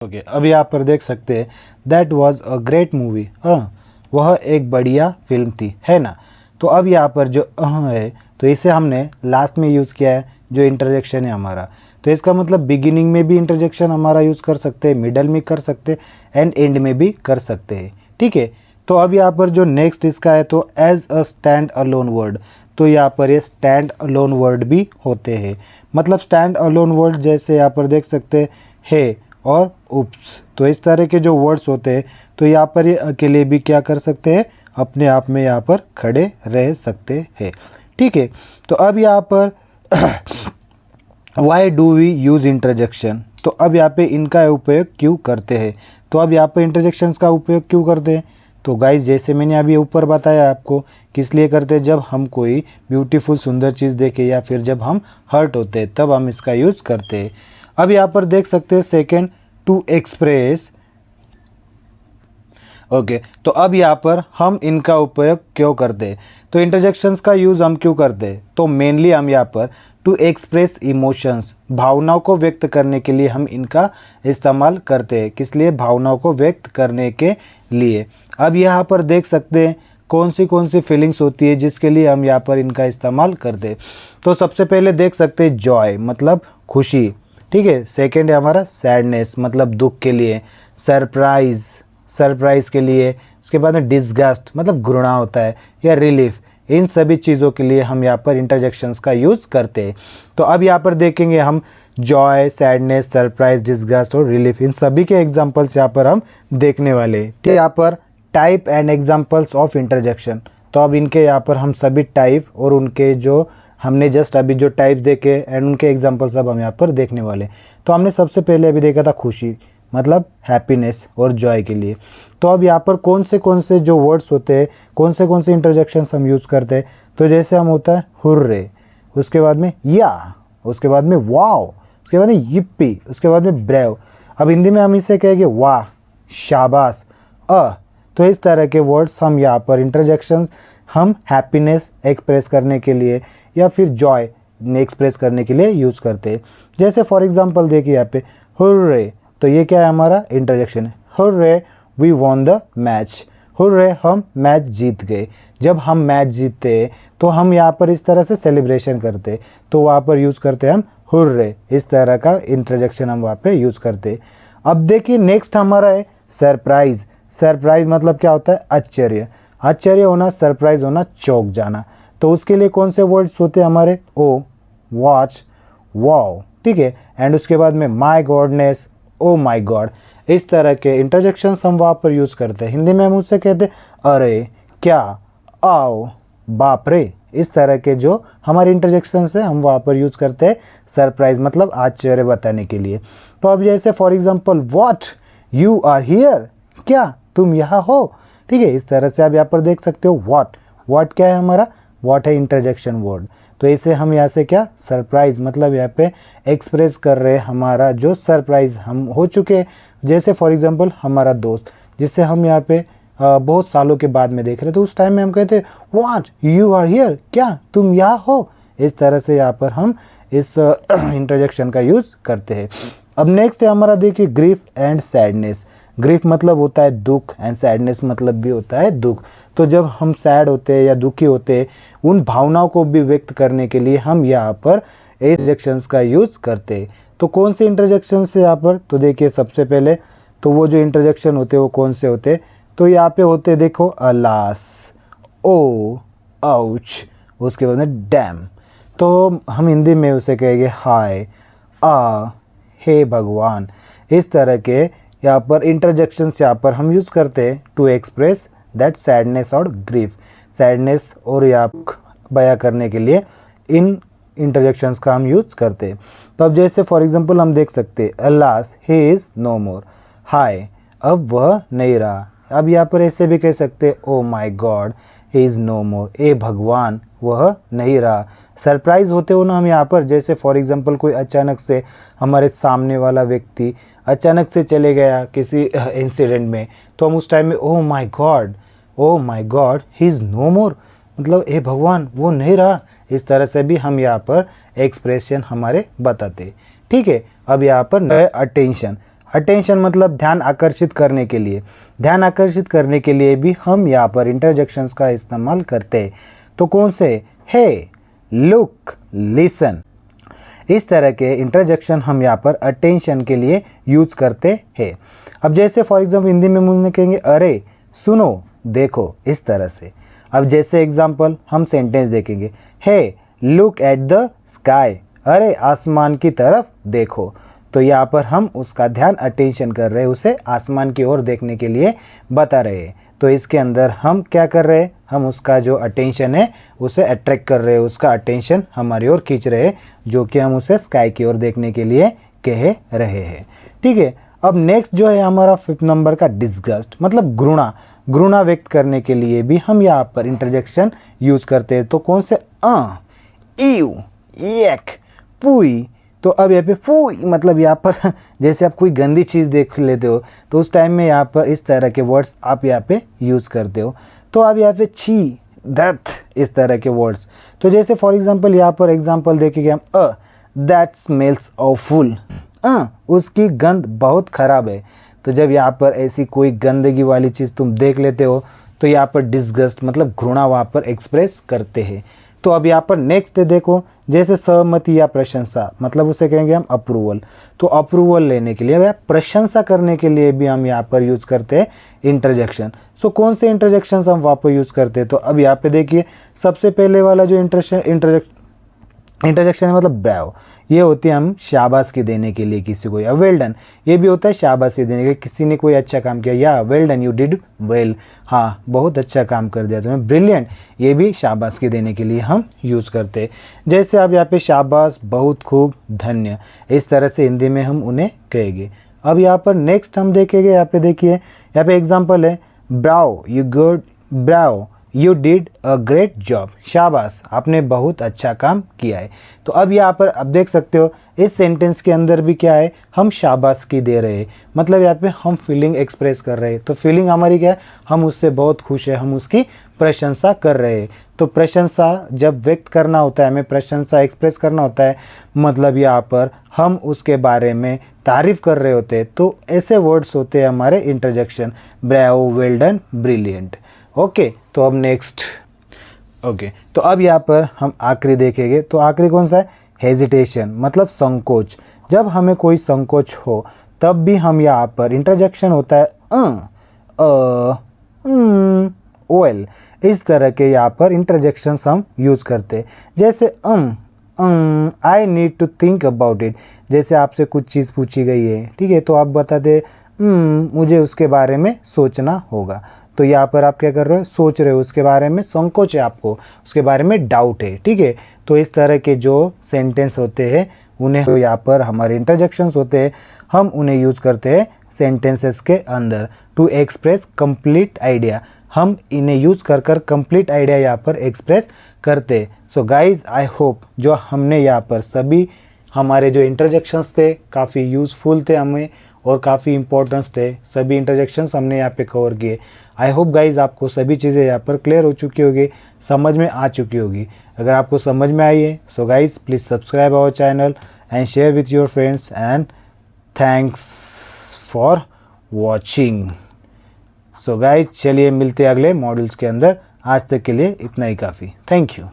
Okay अब यहाँ पर देख सकते हैं that was a great movie. वह एक बढ़िया फिल्म थी, है ना। तो अब यहाँ पर जो है तो इसे हमने लास्ट में यूज़ किया है, जो इंटरजेक्शन है हमारा। तो इसका मतलब बिगिनिंग में भी इंटरजेक्शन हमारा यूज़ कर सकते हैं, मिडल में कर सकते हैं एंड एंड में भी कर सकते हैं, ठीक है। तो अब यहाँ पर जो नेक्स्ट इसका है तो as a stand alone word. तो यहाँ पर ये स्टैंड अलोन वर्ड भी होते हैं, मतलब स्टैंड अलोन वर्ड जैसे यहाँ पर देख सकते हैं और उप्स। तो इस तरह के जो वर्ड्स होते हैं तो यहाँ पर ये अकेले भी क्या कर सकते हैं, अपने आप में यहाँ पर खड़े रह सकते हैं, ठीक है। तो अब यहाँ पर why do we use interjection. तो अब यहाँ पे इनका उपयोग क्यों करते हैं। तो अब यहाँ पे इंटरजेक्शंस का उपयोग क्यों करते हैं। तो गाइस जैसे मैंने अभी ऊपर बताया आपको किस लिए करते हैं, जब हम कोई ब्यूटीफुल सुंदर चीज़ देखें या फिर जब हम हर्ट होते हैं तब हम इसका यूज़ करते हैं। अब यहाँ पर देख सकते हैं सेकेंड टू एक्सप्रेस। ओके तो अब यहाँ पर हम इनका उपयोग क्यों करते हैं। तो इंटरजेक्शंस का यूज़ हम क्यों करते हैं, तो मेनली हम यहाँ पर टू एक्सप्रेस इमोशंस, भावनाओं को व्यक्त करने के लिए हम इनका इस्तेमाल करते हैं। किस लिए, भावनाओं को व्यक्त करने के लिए। अब यहाँ पर देख सकते हैं कौन सी फीलिंग्स होती है जिसके लिए हम यहाँ पर इनका इस्तेमाल करते हैं। तो सबसे पहले देख सकते हैं जॉय मतलब खुशी, ठीक है। सेकेंड है हमारा सैडनेस मतलब दुख के लिए, सरप्राइज़ के लिए। उसके बाद में डिस्गस्ट मतलब घृणा होता है, या रिलीफ। इन सभी चीज़ों के लिए हम यहाँ पर इंटरजेक्शंस का यूज़ करते हैं। तो अब यहाँ पर देखेंगे हम जॉय, सैडनेस, सरप्राइज, डिस्गस्ट और रिलीफ, इन सभी के एग्जांपल्स यहाँ पर हम देखने वाले हैं। तो यहाँ पर type and examples of interjection. तो अब इनके यहाँ पर हम सभी टाइप और उनके जो हमने जस्ट अभी जो टाइप देखे एंड उनके एग्जांपल्स अब हम यहाँ पर देखने वाले। तो हमने सबसे पहले अभी देखा था खुशी मतलब हैप्पीनेस और जॉय के लिए। तो अब यहाँ पर कौन से जो वर्ड्स होते हैं, कौन से इंटरजेक्शंस हम यूज़ करते हैं। तो जैसे हम होता है हुर्रे, उसके बाद में या, उसके बाद में वाओ, उसके बाद में yippee, उसके बाद में ब्रेव। अब हिंदी में हम इसे कहेंगे वाह, शाबाश, तो इस तरह के वर्ड्स हम यहाँ पर इंटरजेक्शंस हम हैप्पीनेस एक्सप्रेस करने के लिए या फिर जॉय एक्सप्रेस करने के लिए यूज़ करते हैं। जैसे फॉर एग्जांपल देखिए यहाँ पे हुर्रे, तो ये क्या है हमारा इंटरजेक्शन है। Hurray we won the match, hurray हम मैच जीत गए। जब हम मैच जीतते तो हम यहाँ पर इस तरह से सेलिब्रेशन करते, तो वहाँ पर यूज़ करते हैं हम हुर्रे। इस तरह का इंटरजेक्शन हम वहाँ पे यूज़ करते। अब देखिए नेक्स्ट हमारा है सरप्राइज़। सरप्राइज़ मतलब क्या होता है, आश्चर्य होना, सरप्राइज होना, चौंक जाना। तो उसके लिए कौन से वर्ड्स होते हैं हमारे, ओ, वॉच, वाओ, ठीक है। एंड उसके बाद में my goodness, oh my God. इस तरह के इंटरजेक्शंस हम वहाँ पर यूज़ करते हैं। हिंदी में हम उससे कहते हैं अरे, क्या, आओ, बाप रे। इस तरह के जो हमारे इंटरजेक्शंस हैं हम वहाँ पर यूज़ करते हैं सरप्राइज मतलब आश्चर्य बताने के लिए। तो अब जैसे for example what, you are here, क्या तुम यहाँ हो, ठीक है। इस तरह से आप यहाँ पर देख सकते हो व्हाट क्या है हमारा, व्हाट है इंटरजेक्शन वर्ड। तो इसे हम यहाँ से क्या, सरप्राइज़ मतलब यहाँ पे एक्सप्रेस कर रहे हमारा जो सरप्राइज़ हम हो चुके। जैसे फॉर एग्जांपल हमारा दोस्त जिससे हम यहाँ पे बहुत सालों के बाद में देख रहे, तो उस टाइम में हम कहते हैं व्हाट, यू आर हियर, क्या तुम यहाँ हो। इस तरह से यहाँ पर हम इस इंटरजेक्शन का यूज़ करते हैं। अब नेक्स्ट है हमारा देखिए ग्रीफ एंड सैडनेस। ग्रीफ मतलब होता है दुख एंड सैडनेस मतलब भी होता है दुख। तो जब हम सैड होते हैं या दुखी होते हैं, उन भावनाओं को भी व्यक्त करने के लिए हम यहाँ पर इंटरजेक्शंस का यूज़ करते हैं। तो कौन से इंटरजेक्शंस है यहाँ पर, तो देखिए सबसे पहले तो वो जो इंटरजेक्शन होते हैं वो कौन से होते हैं। तो यहाँ पे होते देखो अलास, ओ, आउच, उसके बाद में डैम। तो हम हिंदी में उसे कहेंगे हाय, हे भगवान। इस तरह के यहाँ पर इंटरजेक्शंस यहाँ पर हम यूज़ करते हैं टू एक्सप्रेस दैट सैडनेस और ग्रीफ। सैडनेस और यहाँ बयां करने के लिए इन इंटरजेक्शंस का हम यूज़ करते हैं। तो अब जैसे फॉर एग्जांपल हम देख सकते हैं अलास ही इज़ नो मोर, हाय अब वह नहीं रहा। अब यहाँ पर ऐसे भी कह सकते हैं ओ माई गॉड ही इज़ नो मोर, ए भगवान वह नहीं रहा। सरप्राइज़ होते हो ना हम यहाँ पर, जैसे फॉर एग्जांपल कोई अचानक से हमारे सामने वाला व्यक्ति अचानक से चले गया किसी इंसिडेंट में, तो हम उस टाइम में ओ माई गॉड ही इज़ नो मोर मतलब ए भगवान वो नहीं रहा। इस तरह से भी हम यहाँ पर एक्सप्रेशन हमारे बताते, ठीक है। अब यहाँ पर अटेंशन, अटेंशन मतलब ध्यान आकर्षित करने के लिए। ध्यान आकर्षित करने के लिए भी हम यहाँ पर इंटरजेक्शंस का इस्तेमाल करते हैं। तो कौन से? हे, लुक, लिसन, इस तरह के इंटरजेक्शन हम यहाँ पर अटेंशन के लिए यूज करते हैं। अब जैसे फॉर एग्जाम्पल हिंदी में मुझे कहेंगे अरे सुनो, देखो, इस तरह से। अब जैसे एग्जाम्पल हम सेंटेंस देखेंगे, hey look at the sky, अरे आसमान की तरफ देखो। तो यहाँ पर हम उसका ध्यान अटेंशन कर रहे हैं, उसे आसमान की ओर देखने के लिए बता रहे हैं। तो इसके अंदर हम क्या कर रहे हैं? हम उसका जो अटेंशन है उसे अट्रैक्ट कर रहे हैं, उसका अटेंशन हमारी ओर खींच रहे हैं, जो कि हम उसे स्काई की ओर देखने के लिए कह रहे हैं। ठीक है। अब नेक्स्ट जो है हमारा 5th नंबर का डिस्गस्ट, मतलब घृणा। घृणा व्यक्त करने के लिए भी हम यहाँ पर इंटरजेक्शन यूज करते हैं। तो कौन से? ईव, येक, पुई। तो अब यहाँ पे फूई मतलब यहाँ पर जैसे आप कोई गंदी चीज़ देख लेते हो तो उस टाइम में यहाँ पर इस तरह के वर्ड्स आप यहाँ पे यूज़ करते हो। तो आप यहाँ पे छी, दैट, इस तरह के वर्ड्स। तो जैसे फॉर एग्जांपल यहाँ पर एग्जांपल देखेंगे हम, दैट स्मेल्स ऑफुल, उसकी गंध बहुत ख़राब है। तो जब यहाँ पर ऐसी कोई गंदगी वाली चीज़ तुम देख लेते हो तो यहाँ पर डिस्गस्ट मतलब घृणा वहाँ पर एक्सप्रेस करते हैं। तो अब यहाँ पर नेक्स्ट देखो, जैसे सहमति या प्रशंसा, मतलब उसे कहेंगे हम अप्रूवल। तो अप्रूवल लेने के लिए या प्रशंसा करने के लिए भी हम यहाँ पर यूज़ करते हैं इंटरजेक्शन। सो कौन से इंटरजेक्शंस हम वहाँ पर यूज़ करते हैं? तो अब यहाँ पे देखिए, सबसे पहले वाला जो इंटरजेक्शन है मतलब ब्रावो, ये होती है हम शाबाशी देने के लिए किसी को। या वेल डन, ये भी होता है शाबाशी देने के लिए, किसी ने कोई अच्छा काम किया, या well done, you did well, हाँ बहुत अच्छा काम कर दिया तुम्हें, ब्रिलियंट, ये भी शाबाशी देने के लिए हम यूज़ करते हैं। जैसे आप यहाँ पे शाबाश, बहुत खूब, धन्य, इस तरह से हिंदी में हम उन्हें कहेंगे। अब यहाँ पर नेक्स्ट हम देखेंगे, यहाँ पे देखिए, यहाँ पे एग्जाम्पल है, Bravo, you good, Bravo, you did a great job, शाबाश, आपने बहुत अच्छा काम किया है। तो अब यहाँ पर आप देख सकते हो इस सेंटेंस के अंदर भी क्या है, हम शाबाश की दे रहे हैं, मतलब यहाँ पे हम फीलिंग एक्सप्रेस कर रहे हैं। तो फीलिंग हमारी क्या है, हम उससे बहुत खुश है, हम उसकी प्रशंसा कर रहे हैं। तो प्रशंसा जब व्यक्त करना होता है, हमें प्रशंसा एक्सप्रेस करना होता है, मतलब यहाँ पर हम उसके बारे में तारीफ़ कर रहे होते हैं। तो ऐसे वर्ड्स होते हैं हमारे interjection, Bravo, well done, brilliant. Okay, तो अब नेक्स्ट, ओके, तो अब यहाँ पर हम आखिरी देखेंगे। तो आखिरी कौन सा है? हेजिटेशन, मतलब संकोच। जब हमें कोई संकोच हो तब भी हम यहाँ पर इंटरजेक्शन होता है ओएल, इस तरह के यहाँ पर इंटरजेक्शंस हम यूज़ करते हैं। जैसे I need to think about it, जैसे आपसे कुछ चीज़ पूछी गई है, ठीक है, तो आप बताते मुझे उसके बारे में सोचना होगा। तो यहाँ पर आप क्या कर रहे हो? सोच रहे हो, उसके बारे में संकोच है आपको, उसके बारे में डाउट है, ठीक है। तो इस तरह के जो सेंटेंस होते हैं उन्हें यहाँ पर हमारे इंटरजेक्शंस होते हैं, हम उन्हें यूज़ करते हैं सेंटेंसेस के अंदर टू एक्सप्रेस कंप्लीट आइडिया। हम इन्हें यूज़ कर कर कंप्लीट आइडिया यहाँ पर एक्सप्रेस करते। सो गाइज, आई होप जो हमने यहाँ पर सभी हमारे जो इंटरजेक्शंस थे काफ़ी यूज़फुल थे हमें और काफ़ी इंपॉर्टेंस थे, सभी इंटरजेक्शंस हमने यहाँ पे कवर किए। आई होप गाइज़ आपको सभी चीज़ें यहाँ पर क्लियर हो चुकी होगी, समझ में आ चुकी होगी। अगर आपको समझ में आई है so guys please subscribe our channel and share with your friends and thanks for watching. So guys चलिए मिलते हैं अगले मॉड्यूल्स के अंदर। आज तक के लिए इतना ही काफ़ी। Thank you.